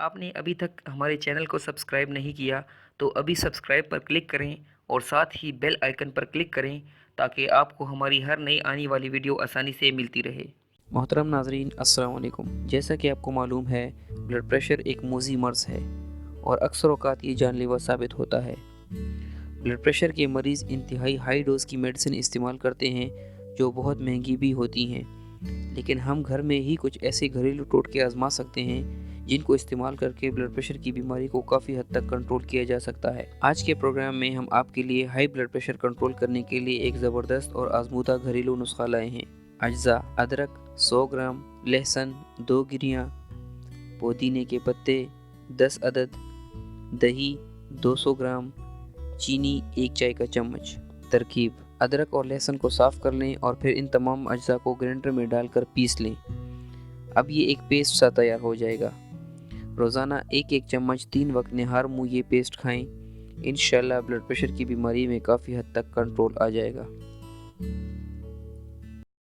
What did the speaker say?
آپ نے ابھی تک ہمارے چینل کو سبسکرائب نہیں کیا تو ابھی سبسکرائب پر کلک کریں اور ساتھ ہی بیل آئیکن پر کلک کریں تاکہ آپ کو ہماری ہر نئی آنے والی ویڈیو آسانی سے ملتی رہے۔ محترم ناظرین، السلام علیکم۔ جیسا کہ آپ کو معلوم ہے، بلڈ پریشر ایک موذی مرض ہے اور اکثر اوقات یہ جان لیوا ثابت ہوتا ہے۔ بلڈ پریشر کے مریض انتہائی ہائی ڈوز کی میڈیسن استعمال کرتے ہیں جو بہت مہنگی بھی ہوتی ہیں، لیکن ہم گھر میں ہی کچھ ایسے گھریلو ٹوٹکے آزما سکتے ہیں جن کو استعمال کر کے بلڈ پریشر کی بیماری کو کافی حد تک کنٹرول کیا جا سکتا ہے۔ آج کے پروگرام میں ہم آپ کے لیے ہائی بلڈ پریشر کنٹرول کرنے کے لیے ایک زبردست اور آزمودہ گھریلو نسخہ لائے ہیں۔ اجزاء: ادرک 100 گرام، لہسن 2 گریاں، پودینے کے پتے 10 عدد، دہی 200 گرام، چینی 1 چائے کا چمچ۔ ترکیب: ادرک اور لہسن کو صاف کر لیں اور پھر ان تمام اجزاء کو گرینڈر میں ڈال کر پیس لیں۔ اب یہ ایک پیسٹ سا تیار ہو جائے گا۔ روزانہ 1 چمچ 3 وقت نہار منہ یہ پیسٹ کھائیں، انشاءاللہ بلڈ پریشر کی بیماری میں کافی حد تک کنٹرول آ جائے گا۔